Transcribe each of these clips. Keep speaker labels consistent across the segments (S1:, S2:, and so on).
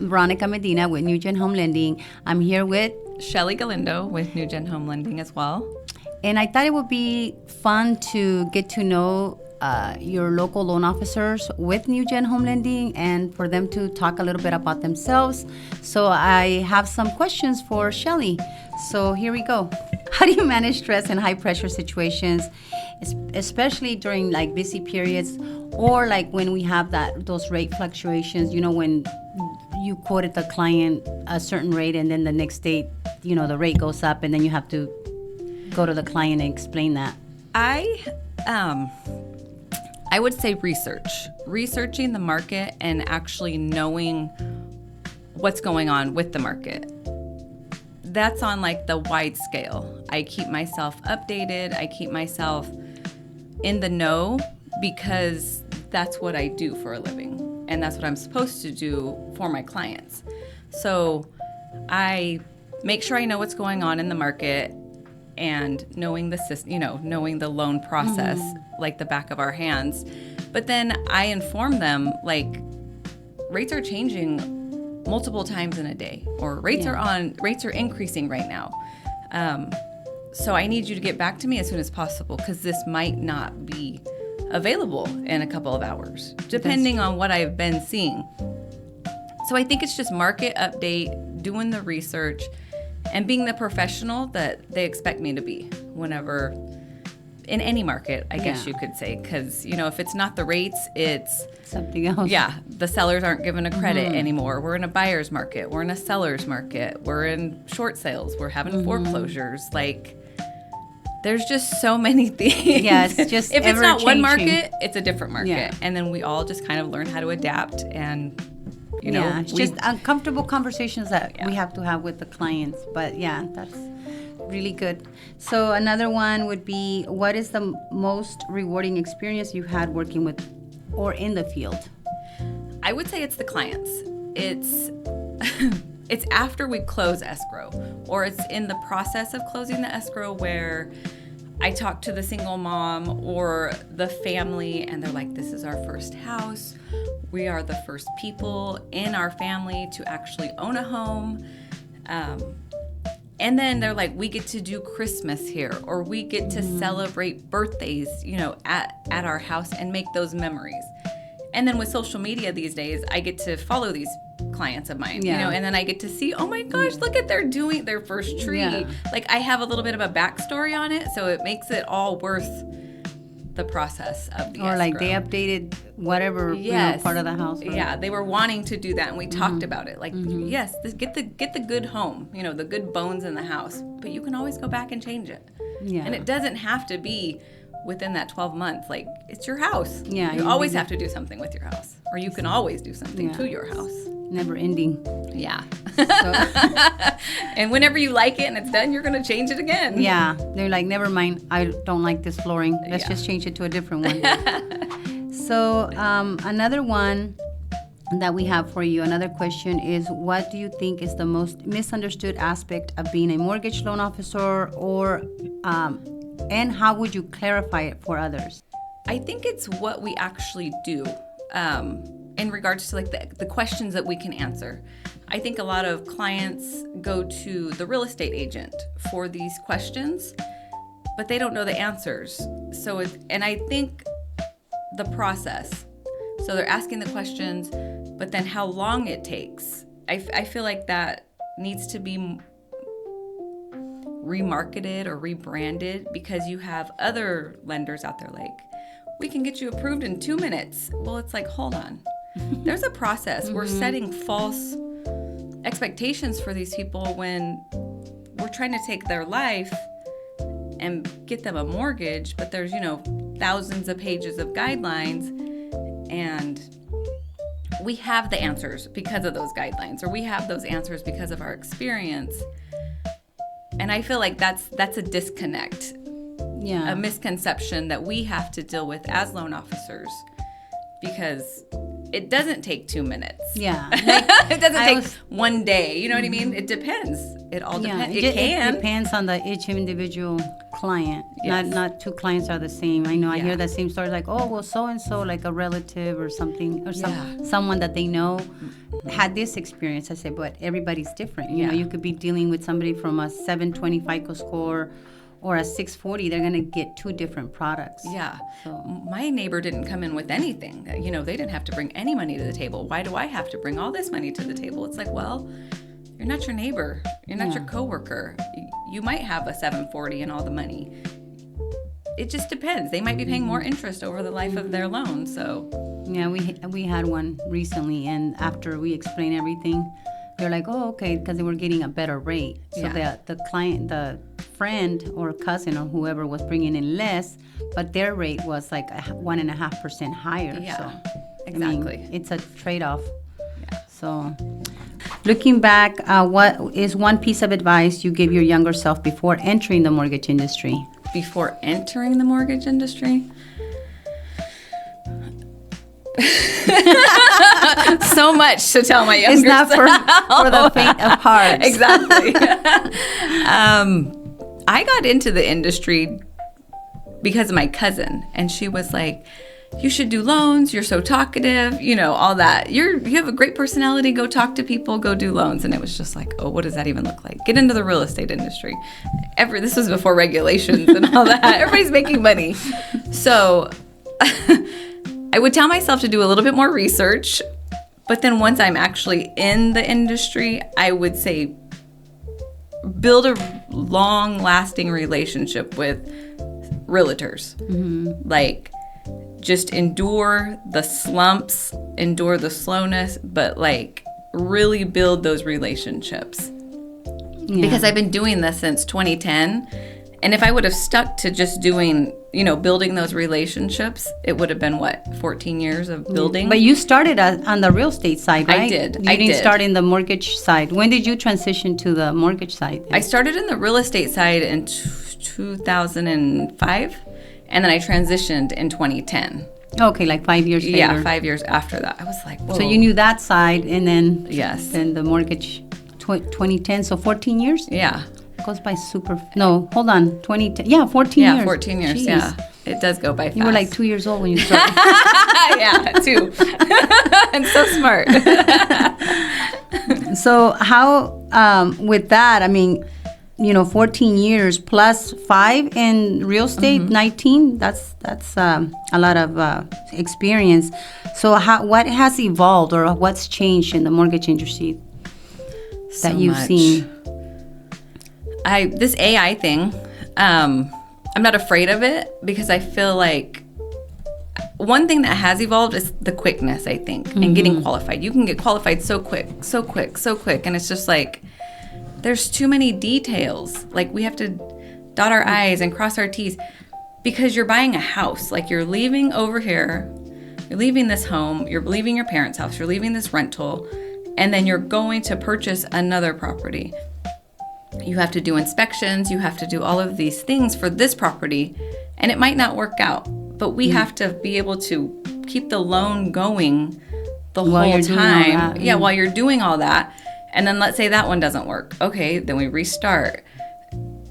S1: Verónica Medina with New Gen Home Lending. I'm here with
S2: Shellie Galindo with New Gen Home Lending as well.
S1: And I thought it would be fun to get to know your local loan officers with New Gen Home Lending and for them to talk a little bit about themselves. So I have some questions for Shellie. So here we go. How do you manage stress in high pressure situations, especially during like busy periods or like when we have those rate fluctuations, when you quoted the client a certain rate and then the next day, the rate goes up and then you have to go to the client and explain that?
S2: I would say researching the market and actually knowing what's going on with the market. That's on like the wide scale. I keep myself updated. I keep myself in the know because that's what I do for a living and that's what I'm supposed to do for my clients. So I make sure I know what's going on in the market and knowing the system, knowing the loan process like the back of our hands. But then I inform them like rates are changing multiple times in a day, or rates are increasing right now. So I need you to get back to me as soon as possible because this might not be available in a couple of hours, depending on what I've been seeing. So I think it's just market update, doing the research, and being the professional that they expect me to be whenever in any market, I guess you could say, because, if it's not the rates, it's
S1: something else.
S2: Yeah, the sellers aren't given a credit anymore. We're in a buyer's market. We're in a seller's market. We're in short sales. We're having foreclosures. Like, there's just so many things.
S1: Yeah, it's just
S2: if it's not one
S1: changing.
S2: market, it's a different market.
S1: Yeah.
S2: And then we all just kind of learn how to adapt and
S1: it's just uncomfortable conversations that we have to have with the clients. But yeah, that's really good. So another one would be, what is the most rewarding experience you've had working with or in the field?
S2: I would say it's the clients. It's it's after we close escrow, or it's in the process of closing the escrow where I talk to the single mom or the family and they're like, this is our first house. We are the first people in our family to actually own a home. And then they're like, we get to do Christmas here, or we get to celebrate birthdays, at our house and make those memories. And then with social media these days, I get to follow these clients of mine, and then I get to see, oh my gosh, look at they're doing their first tree. Yeah. Like I have a little bit of a backstory on it, so it makes it all worth the process of the
S1: or
S2: escrow.
S1: Like they updated whatever part of the house.
S2: Yeah, they were wanting to do that, and we talked about it. Like, yes, get the good home, the good bones in the house, but you can always go back and change it. Yeah, and it doesn't have to be within that 12 months. Like, it's your house. Yeah, you always have to do something with your house, or you can always do something to your house.
S1: Never ending.
S2: Yeah. So. And whenever you like it and it's done, you're going to change it again.
S1: Yeah. They're like, never mind. I don't like this flooring. Let's just change it to a different one. So another one that we have for you, another question is, what do you think is the most misunderstood aspect of being a mortgage loan officer, or and how would you clarify it for others?
S2: I think it's what we actually do. In regards to like the questions that we can answer. I think a lot of clients go to the real estate agent for these questions, but they don't know the answers. And I think the process, so they're asking the questions, but then how long it takes. I feel like that needs to be remarketed or rebranded, because you have other lenders out there like, we can get you approved in 2 minutes. Well, it's like, hold on. There's a process. We're setting false expectations for these people when we're trying to take their life and get them a mortgage, but there's, thousands of pages of guidelines, and we have the answers because of those guidelines, or we have those answers because of our experience. And I feel like that's a disconnect. Yeah. A misconception that we have to deal with as loan officers, because it doesn't take 2 minutes.
S1: Yeah.
S2: It doesn't take one day. You know what I mean? It depends. It all depends.
S1: It depends on each individual client.
S2: Yes.
S1: Not two clients are the same. I know I
S2: Yeah.
S1: hear that same story like, oh, well, so-and-so, like a relative or something, or someone that they know had this experience. I say, but everybody's different. You know, you could be dealing with somebody from a 720 FICO score or a 640. They're going to get two different products.
S2: Yeah.
S1: So.
S2: My neighbor didn't come in with anything. You know, they didn't have to bring any money to the table. Why do I have to bring all this money to the table? It's like, well, you're not your neighbor. You're not your coworker. You might have a 740 and all the money. It just depends. They might be paying more interest over the life of their loan. So.
S1: Yeah, we had one recently, and after we explained everything, they're like, oh, okay, because they were getting a better rate. So the client, the friend or cousin or whoever was bringing in less, but their rate was like 1.5% higher.
S2: Yeah,
S1: so,
S2: exactly.
S1: I mean, it's a trade-off. Yeah. So, looking back, what is one piece of advice you give your younger self before entering the mortgage industry?
S2: Before entering the mortgage industry? So much to tell my younger self.
S1: It's not for the faint of heart.
S2: Exactly. I got into the industry because of my cousin, and she was like, you should do loans, you're so talkative, you know, all that. You have a great personality, go talk to people, go do loans. And it was just like, oh, what does that even look like? Get into the real estate industry. This was before regulations and all that. Everybody's making money. So I would tell myself to do a little bit more research, but then once I'm actually in the industry, I would say build a long-lasting relationship with realtors. Mm-hmm. Like, just endure the slumps, endure the slowness, but like really build those relationships. Yeah. Because I've been doing this since 2010. And if I would have stuck to just doing, you know, building those relationships, it would have been, 14 years of building?
S1: But you started on the real estate side, right?
S2: I did.
S1: You didn't start in the mortgage side. When did you transition to the mortgage side?
S2: I started in the real estate side in 2005, and then I transitioned in 2010.
S1: Okay, like 5 years later.
S2: Yeah, 5 years after that. I was like, whoa.
S1: So you knew that side, and then...
S2: Yes.
S1: Then the mortgage, 2010, so 14 years?
S2: Yeah.
S1: Goes by super. No, hold on. 2010. Yeah, 14 years.
S2: Yeah, 14 years. Jeez. Yeah, it does go by fast.
S1: You were like 2 years old when you started.
S2: Yeah, 2. I'm so smart.
S1: So how, with that, I mean, you know, 14 years plus 5 in real estate, 19. That's a lot of experience. So what has evolved or what's changed in the mortgage industry that you've seen?
S2: This AI thing, I'm not afraid of it because I feel like one thing that has evolved is the quickness, I think, and getting qualified. You can get qualified so quick. And it's just like, there's too many details. Like, we have to dot our I's and cross our T's because you're buying a house. Like, you're leaving over here, you're leaving this home, you're leaving your parents' house, you're leaving this rental, and then you're going to purchase another property. You have to do inspections, you have to do all of these things for this property, and it might not work out, but we have to be able to keep the loan going the whole time. Yeah, while you're doing all that. And then let's say that one doesn't work. Okay, then we restart.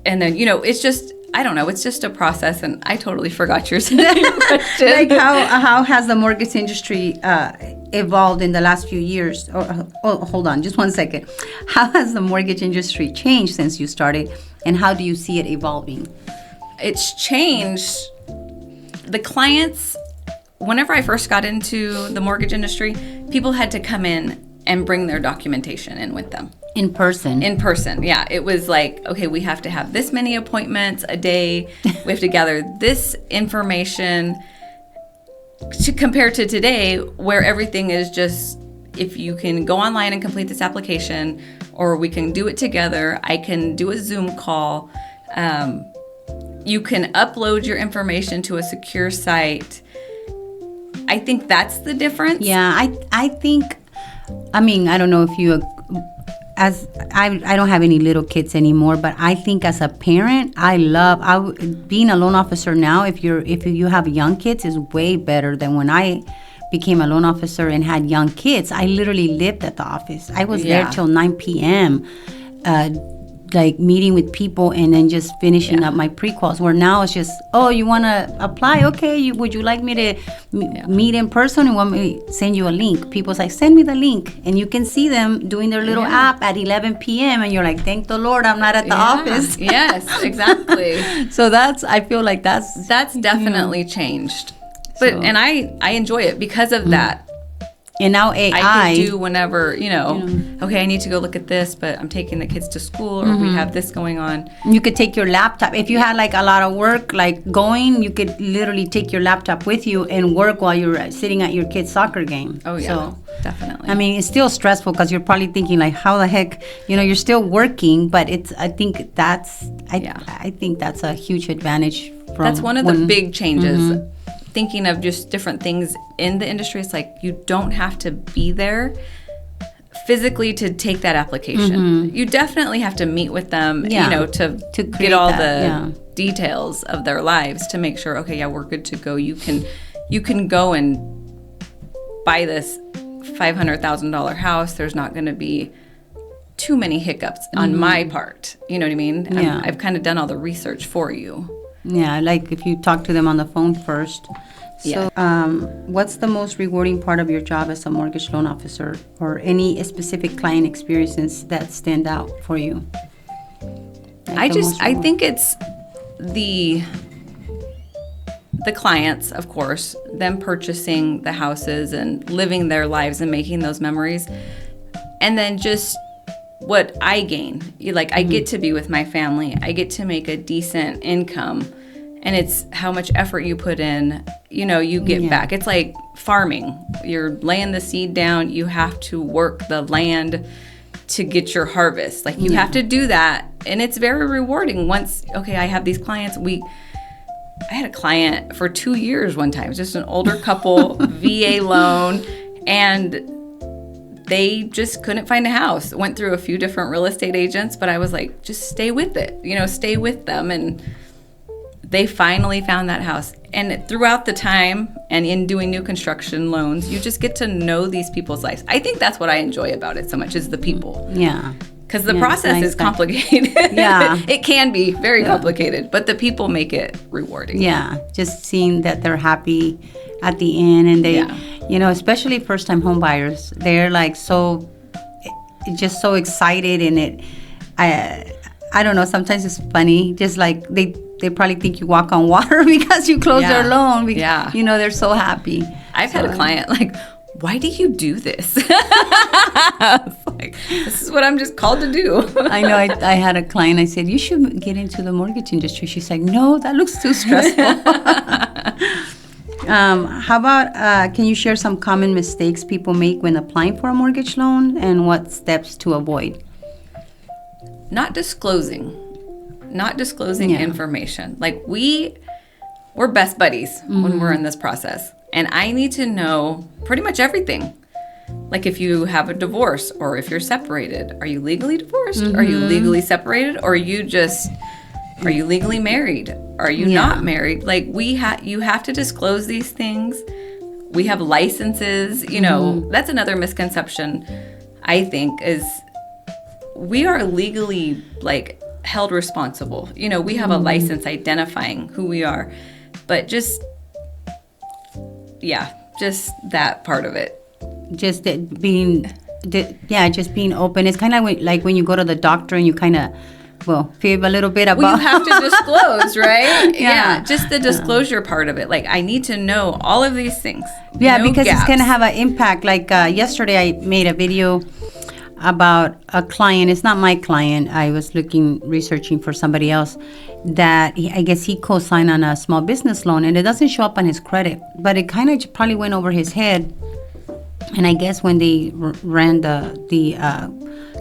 S2: And then, you know, it's just, I don't know, it's just a process, and I totally forgot your question.
S1: Like how has the mortgage industry evolved in the last few years? Oh, hold on, just 1 second. How has the mortgage industry changed since you started, and how do you see it evolving?
S2: It's changed. The clients, whenever I first got into the mortgage industry, people had to come in and bring their documentation in with them.
S1: In person,
S2: yeah. It was like, okay, we have to have this many appointments a day. We have to gather this information to compare to today where everything is just, if you can go online and complete this application, or we can do it together. I can do a Zoom call. You can upload your information to a secure site. I think that's the difference.
S1: Yeah, I think, I mean, I don't know if you, as I don't have any little kids anymore, but I think as a parent, being a loan officer now. If you have young kids is way better than when I became a loan officer and had young kids, I literally lived at the office. I was there till 9 p.m., like meeting with people and then just finishing up my pre-quals, where now it's just, oh, you want to apply? Okay, would you like me to meet in person? You want me to send you a link? People's like, send me the link. And you can see them doing their little app at 11 p.m. And you're like, thank the Lord I'm not at the office.
S2: Yes, exactly.
S1: So I feel like that's
S2: definitely changed. But and I enjoy it because of that.
S1: And now AI,
S2: I can do whenever, okay, I need to go look at this, but I'm taking the kids to school, or we have this going on.
S1: You could take your laptop. If you had like a lot of work like going, you could literally take your laptop with you and work while you're sitting at your kid's soccer game.
S2: Oh, yeah, so, definitely.
S1: I mean, it's still stressful because you're probably thinking like, how the heck, you're still working, but I think that's a huge advantage.
S2: That's one of the big changes. Thinking of just different things in the industry, it's like you don't have to be there physically to take that application. You definitely have to meet with them, to get all the details of their lives to make sure, okay, we're good to go. You can go and buy this $500,000 house. There's not going to be too many hiccups on my part. You know what I mean?
S1: Yeah.
S2: I've kind of done all the research for you.
S1: Yeah, like if you talk to them on the phone first. So, what's the most rewarding part of your job as a mortgage loan officer, or any specific client experiences that stand out for you?
S2: I think it's the clients, of course, them purchasing the houses and living their lives and making those memories. And then just what I gain, I get to be with my family. I get to make a decent income, and it's how much effort you put in, you get back. It's like farming. You're laying the seed down. You have to work the land to get your harvest. Like you have to do that, and it's very rewarding. Once, okay, I have these clients. I had a client for 2 years one time. It was just an older couple, VA loan, and they just couldn't find a house. Went through a few different real estate agents, but I was like, just stay with it, stay with them. And they finally found that house. And throughout the time and in doing new construction loans, you just get to know these people's lives. I think that's what I enjoy about it so much, is the people.
S1: Yeah.
S2: Because the process is complicated.
S1: Yeah.
S2: It can be very complicated, but the people make it rewarding.
S1: Yeah. Just seeing that they're happy at the end, and they, especially first-time home buyers, they're like just so excited, and I don't know, sometimes it's funny, just like they probably think you walk on water because you close their loan. Because, they're so happy.
S2: I've had a client like, why do you do this? I was like, this is what I'm just called to do.
S1: I know. I had a client. I said, you should get into the mortgage industry. She's like, no, that looks too stressful. How about, can you share some common mistakes people make when applying for a mortgage loan, and what steps to avoid?
S2: Not disclosing information. Like we're best buddies when we're in this process. And I need to know pretty much everything. Like if you have a divorce, or if you're separated, are you legally divorced? Are you legally separated? Or are you legally married? Are you not married? Like you have to disclose these things. We have licenses, that's another misconception, I think, is we are legally held responsible. We have a license identifying who we are, but just that part of it.
S1: Just being open. It's kind of like when you go to the doctor and you kind of, fib a little bit about.
S2: Well, you have to disclose, right? Yeah, just the disclosure part of it. Like, I need to know all of these things.
S1: Yeah,
S2: no
S1: because
S2: gaps.
S1: It's going to have an impact. Like yesterday, I made a video about a client. It's not my client. I was researching for somebody else that I guess he co-signed on a small business loan, and it doesn't show up on his credit, but it kind of probably went over his head. And I guess when they ran the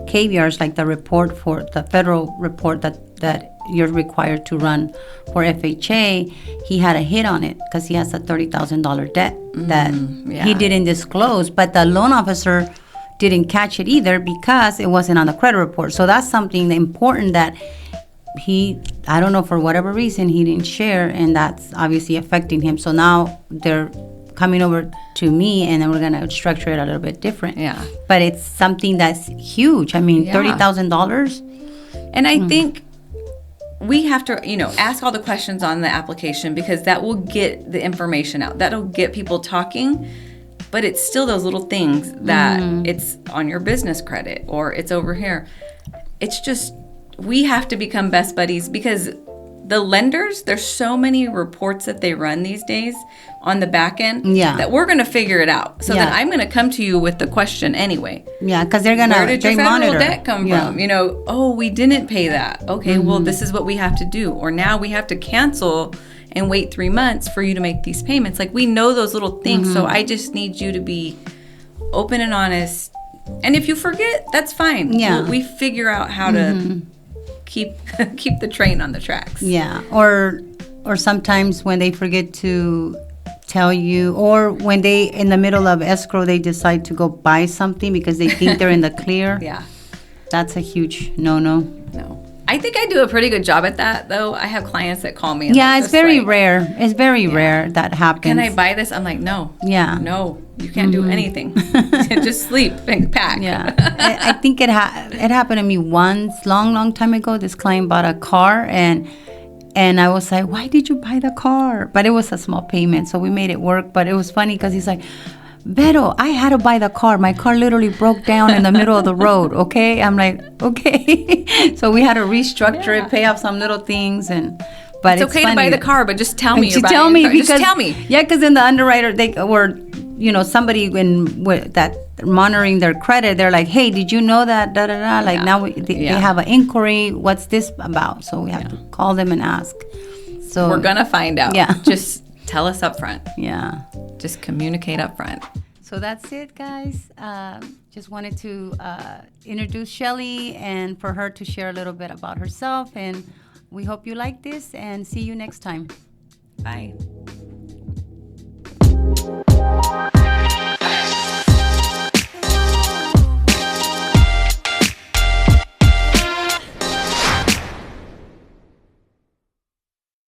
S1: KVRs, like the report for the federal report that you're required to run for FHA, he had a hit on it because he has a $30,000 debt that he didn't disclose, but the loan officer didn't catch it either because it wasn't on the credit report. So that's something important that I don't know, for whatever reason, he didn't share, and that's obviously affecting him. So now they're coming over to me, and then we're going to structure it a little bit different.
S2: Yeah.
S1: But it's something that's huge. I mean, $30,000.
S2: And I think we have to, ask all the questions on the application, because that will get the information out. That'll get people talking. But it's still those little things that it's on your business credit or it's over here. It's just, we have to become best buddies, because the lenders, there's so many reports that they run these days on the back end that we're going to figure it out. So then I'm going to come to you with the question anyway.
S1: Yeah, because they're going to,
S2: where did your federal debt come from? Oh, we didn't pay that. Okay, well, this is what we have to do. Or now we have to cancel and wait 3 months for you to make these payments. Like, we know those little things. So I just need you to be open and honest. And if you forget, that's fine.
S1: Yeah.
S2: We figure out how to keep the train on the tracks.
S1: Yeah. Or sometimes when they forget to tell you, or when they, in the middle of escrow, they decide to go buy something because they think they're in the clear.
S2: Yeah.
S1: That's a huge no-no.
S2: No. I think I do a pretty good job at that, though. I have clients that call me. And
S1: it's very rare. It's very rare that happens.
S2: Can I buy this? I'm like, no.
S1: Yeah.
S2: No, you can't do anything. Just sleep and pack.
S1: Yeah. I think it happened to me once, long time ago. This client bought a car, and I was like, why did you buy the car? But it was a small payment, so we made it work. But it was funny because he's like, Vero, I had to buy the car. My car literally broke down in the middle of the road, okay? I'm like, okay. So we had to restructure it, pay off some little things, but it's
S2: okay
S1: funny
S2: to buy the car, but just tell me.
S1: Just tell me, because
S2: just tell me.
S1: Yeah, because in the underwriter, somebody that monitoring their credit, they're like, hey, did you know that? Da da da. Like now they have an inquiry. What's this about? So we have to call them and ask. So
S2: we're gonna find out.
S1: Yeah.
S2: Just tell us up front.
S1: Yeah.
S2: Just communicate up front.
S1: So that's it, guys. Just wanted to introduce Shellie and for her to share a little bit about herself. And we hope you like this, and see you next time.
S2: Bye.